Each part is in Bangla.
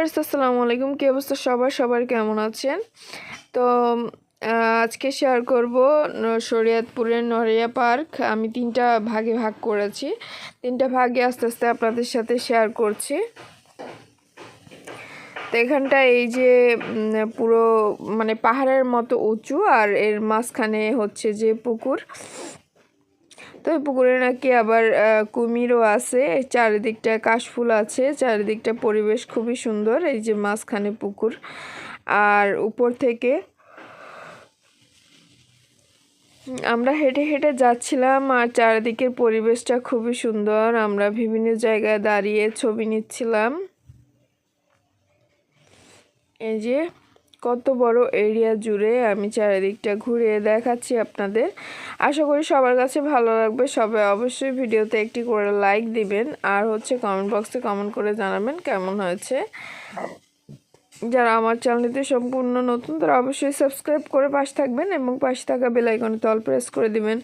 ভিউয়ার্স আসসালামু আলাইকুম। কি অবস্থা সবার কেমন আছেন? তো আজকে শেয়ার করব শরীয়তপুরের নড়িয়া পার্ক। আমি 3টা ভাগে ভাগ করেছি। 3টা ভাগে আস্তে আস্তে আপনাদের সাথে শেয়ার করছি। তো এখানটা এই যে পুরো মানে পাহাড়ের মতো উঁচু, আর এর মাঝখানে হচ্ছে যে পুকুর। তো পুকুরে নাকি আবার কুমিরও আছে, চারিদিকটা কাশফুল আছে, চারিদিকটা পরিবেশ খুবই সুন্দর। এই যে মাঝখানে পুকুর, আর উপর থেকে আমরা হেঁটে হেঁটে যাচ্ছিলাম, আর চারিদিকের পরিবেশটা খুবই সুন্দর। আমরা বিভিন্ন জায়গায় দাঁড়িয়ে ছবি নিচ্ছিলাম। এই যে কত বড় এরিয়া জুড়ে আমি চারিদিকটা ঘুরিয়ে দেখাচ্ছি আপনাদের। আশা করি সবার কাছে ভালো লাগবে। সবাই অবশ্যই ভিডিওতে একটি করে লাইক দিবেন, আর হচ্ছে কমেন্ট বক্সে কমেন্ট করে জানাবেন কেমন হয়েছে। যারা আমার চ্যানেলটিতে সম্পূর্ণ নতুন তারা অবশ্যই সাবস্ক্রাইব করে পাশে থাকবেন এবং পাশে থাকা বেল আইকনটি অল প্রেস করে দিবেন,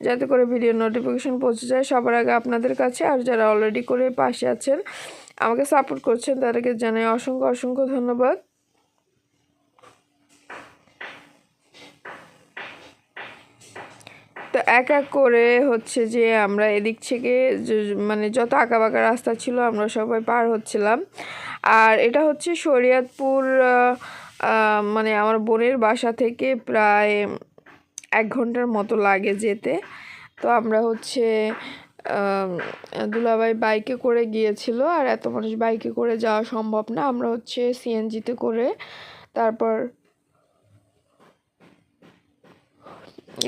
যাতে করে ভিডিও নোটিফিকেশন পৌঁছে যায় সবার আগে আপনাদের কাছে। আর যারা অলরেডি করে পাশে আছেন, আমাকে সাপোর্ট করছেন, তাদেরকে জানাই অসংখ্য ধন্যবাদ। তো এক এক করে হচ্ছে যে আমরা এদিক থেকে মানে যত আঁকাবাঁকা রাস্তা ছিল আমরা সবাই পার হচ্ছিলাম। আর এটা হচ্ছে শরীয়তপুর, মানে আমার বোনের বাসা থেকে প্রায় 1 ঘন্টার মতো লাগে যেতে। তো আমরা হচ্ছে দুলাভাই বাইকে করে গিয়েছিল, আর এত মানুষ বাইকে করে যাওয়া সম্ভব না। আমরা হচ্ছে সিএনজিতে করে তারপর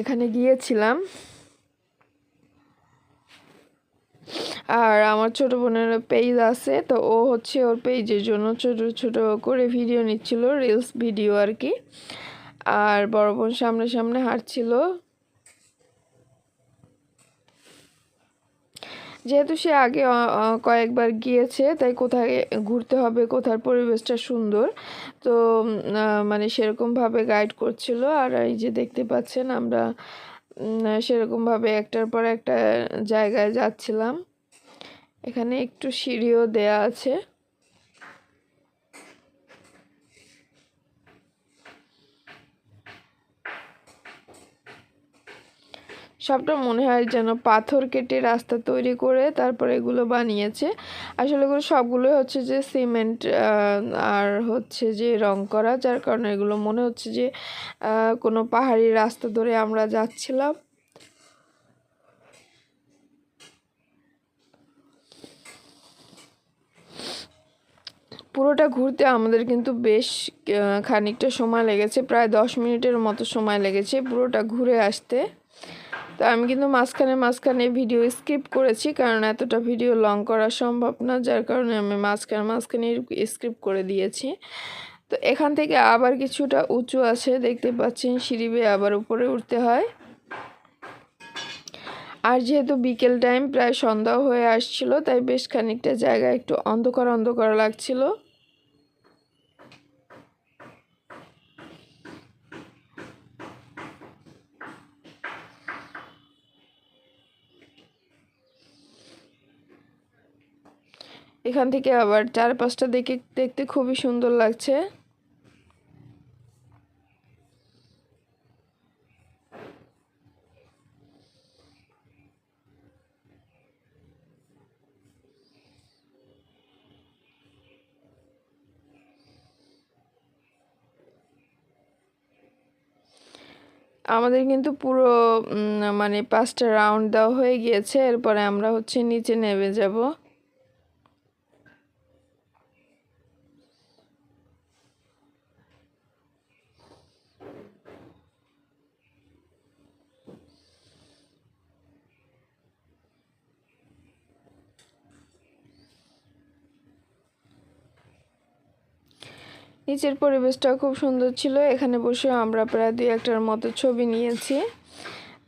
এখানে গিয়েছিলাম। আর আমার ছোট বোনের পেজ আছে, তো ও হচ্ছে ওর পেজের জন্য ছোট করে ভিডিও নিচ্ছিল, রিলস ভিডিও আর কি। আর বড় বোন সামনে হাঁটছিল। যেহেতু সে আগে কয়েকবার গিয়েছে, তাই কোথায় ঘুরতে হবে, কোথার পরিবেশটা সুন্দর, তো মানে সেরকমভাবে গাইড করছিল। আর এই যে দেখতে পাচ্ছেন আমরা সেরকমভাবে একটার পর একটা জায়গায় যাচ্ছিলাম। এখানে একটু সিঁড়িও দেয়া আছে। সবটা মনে হয় যেন পাথর কেটে রাস্তা তৈরি করে তারপরে এগুলো বানিয়েছে। আসলে এগুলো সবগুলো হচ্ছে যে সিমেন্ট আর হচ্ছে যে রং করা, যার কারণে এগুলো মনে হচ্ছে যে কোনো পাহাড়ি রাস্তা ধরে আমরা যাচ্ছিলাম। পুরোটা ঘুরতে আমাদের কিন্তু বেশ খানিকটা সময় লেগেছে, প্রায় 10 মিনিটের মতো সময় লেগেছে পুরোটা ঘুরে আসতে। তো আমি কিন্তু মাঝখানে ভিডিও স্কিপ করেছি, কারণ এতটা ভিডিও লং করা সম্ভব না, যার কারণে আমি মাঝখানে স্কিপ করে দিয়েছি। তো এখান থেকে আবার কিছুটা উঁচু আছে, দেখতে পাচ্ছেন, সিঁড়ি বেয়ে আবার উপরে উঠতে হয়। আর যেহেতু বিকেল টাইম, প্রায় সন্ধ্যা হয়ে আসছিল, তাই বেশ খানিকটা জায়গা একটু অন্ধকার লাগছিল। এখান থেকে আবার চারপাশটা দেখতে খুবই সুন্দর লাগছে। আমাদের কিন্তু পুরো মানে 5টা রাউন্ড দেওয়া হয়ে গিয়েছে। এরপরে আমরা হচ্ছে নিচে নেমে যাব। নিচের পরিবেশটাও খুব সুন্দর ছিল। এখানে বসে আমরা প্রায় 2-1টার মতো ছবি নিয়েছি।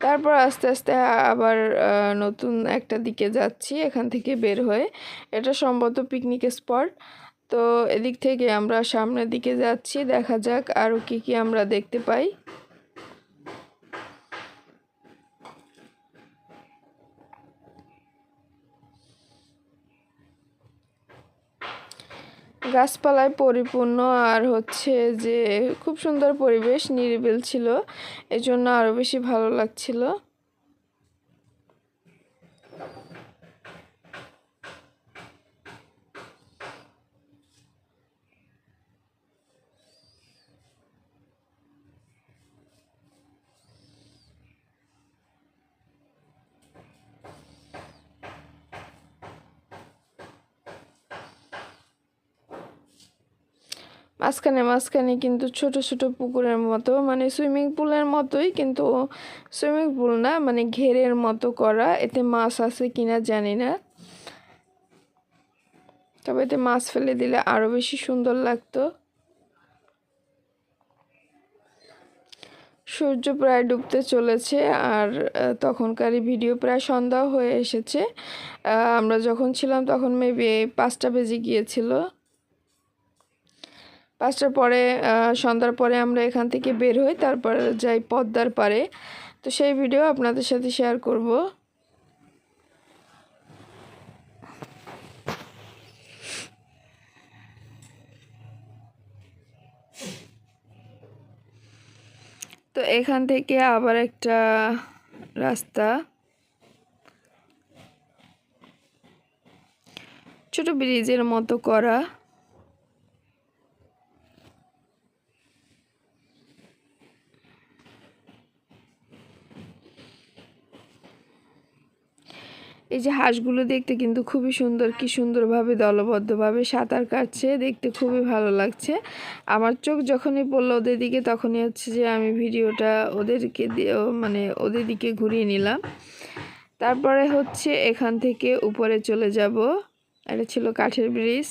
তারপর আস্তে আস্তে আবার নতুন একটা দিকে যাচ্ছি এখান থেকে বের হয়ে। এটা সম্ভবত পিকনিক স্পট। তো এদিক থেকে আমরা সামনের দিকে যাচ্ছি, দেখা যাক আরও কি আমরা দেখতে পাই। গাছপালায় পরিপূর্ণ আর হচ্ছে যে খুব সুন্দর পরিবেশ, নিরিবিল ছিল, এজন্য আরও বেশি ভালো লাগছিল। মাঝখানে মাঝখানে কিন্তু ছোট ছোট পুকুরের মতো, মানে সুইমিং পুলের মতোই, কিন্তু সুইমিং পুল না, মানে ঘেরের মতো করা। এতে মাছ আছে কিনা জানি না, তবে এতে মাছ ফেলে দিলে আরও বেশি সুন্দর লাগতো। সূর্য প্রায় ডুবতে চলেছে, আর তখনকারই ভিডিও প্রায় সন্ধ্যা হয়ে এসেছে। আমরা যখন ছিলাম তখন মেবি 5টা বেজে গিয়েছিল। 5টার পরে, সন্ধ্যার পরে আমরা এখান থেকে বের হই, তারপর যাই পদ্মার পাড়ে। তো সেই ভিডিও আপনাদের সাথে শেয়ার করব। তো এখান থেকে আবার একটা রাস্তা, ছোট ব্রিজের মতো করা। এই যে হাঁসগুলো দেখতে কিন্তু খুবই সুন্দর, কি সুন্দরভাবে দলবদ্ধভাবে সাঁতার কাটছে, দেখতে খুবই ভালো লাগছে। আমার চোখ যখনই পড়লো ওদের দিকে, তখনই হচ্ছে যে আমি ভিডিওটা ওদেরকে মানে ওদের দিকে ঘুরিয়ে নিলাম। তারপরে হচ্ছে এখান থেকে উপরে চলে যাব। এটা ছিল কাঠের ব্রিজ,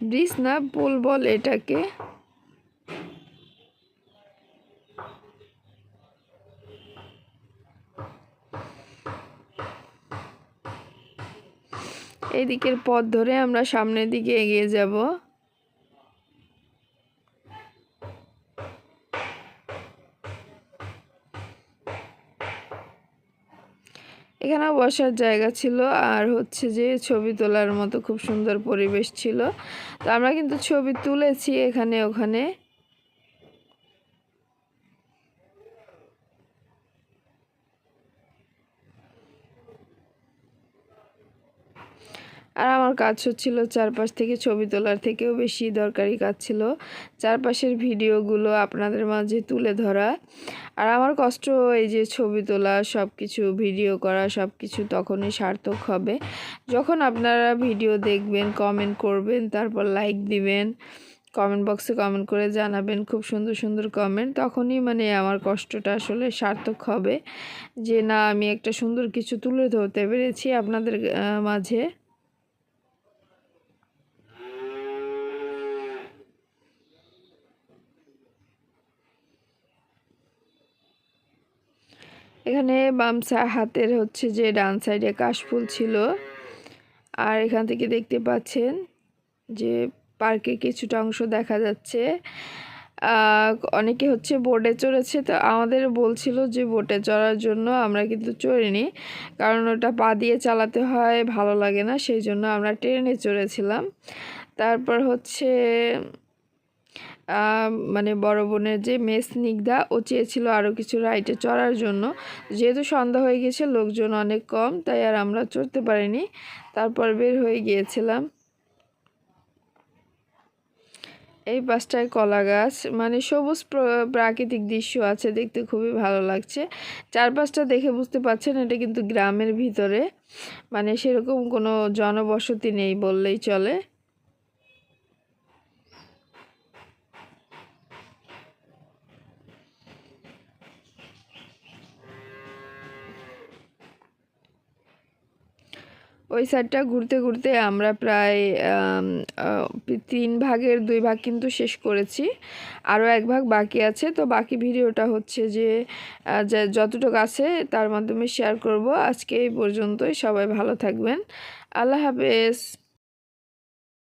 ব্রিজ না পুল বল এটাকে। এই দিকের পথ ধরে আমরা সামনের দিকে এগিয়ে যাব। এখানে বসার জায়গা ছিল, আর হচ্ছে যে ছবি তোলার মতো খুব সুন্দর পরিবেশ ছিল। তো আমরা কিন্তু ছবি তুলেছি এখানে ওখানে। আর আমার কাজ হচ্ছিল চারপাশ থেকে ছবি তোলার থেকেও বেশি দরকারি কাজ ছিল চারপাশের ভিডিওগুলো আপনাদের মাঝে তুলে ধরা। আর আমার কষ্ট এই যে ছবি তোলা, সব কিছু ভিডিও করা, সব কিছু তখনই সার্থক হবে যখন আপনারা ভিডিও দেখবেন, কমেন্ট করবেন, তারপর লাইক দিবেন, কমেন্ট বক্সে কমেন্ট করে জানাবেন খুব সুন্দর সুন্দর কমেন্ট। তখনই মানে আমার কষ্টটা আসলে সার্থক হবে, যে না আমি একটা সুন্দর কিছু তুলে ধরতে পেরেছি আপনাদের মাঝে। এখানে বাম হাতের হচ্ছে যে ডান সাইডে কাশফুল ছিল। আর এখান থেকে দেখতে পাচ্ছেন যে পার্কে কিছুটা অংশ দেখা যাচ্ছে। অনেকে হচ্ছে বোটে চড়েছে, তো আমাদের বলছিল যে বোটে চড়ার জন্য, আমরা কিন্তু চড়িনি, কারণ ওটা পা দিয়ে চালাতে হয়, ভালো লাগে না, সেই জন্য আমরা ট্রেনে চড়েছিলাম। তারপর হচ্ছে মানে বড় বোনের যে মেয়ে স্নিগ্ধা, ও চেয়েছিল আরও কিছু রাইডে চড়ার জন্য। যেহেতু সন্ধ্যা হয়ে গেছে, লোকজন অনেক কম, তাই আর আমরা চড়তে পারিনি। তারপর বের হয়ে গিয়েছিলাম। এই পাশটায় কলা গাছ, মানে সবুজ প্রাকৃতিক দৃশ্য আছে, দেখতে খুবই ভালো লাগছে। চারপাশটা দেখে বুঝতে পারছেন এটা কিন্তু গ্রামের ভিতরে, মানে সেরকম কোনো জনবসতি নেই বললেই চলে। ওই সাইডটা ঘুরতে ঘুরতে আমরা প্রায় 3 ভাগের 2 ভাগ কিন্তু শেষ করেছি, আরও 1 ভাগ বাকি আছে। তো বাকি ভিডিওটা হচ্ছে যে যতটুকু আছে তার মাধ্যমে শেয়ার করব। আজকে এই পর্যন্তই, সবাই ভালো থাকবেন, আল্লাহ হাফেজ।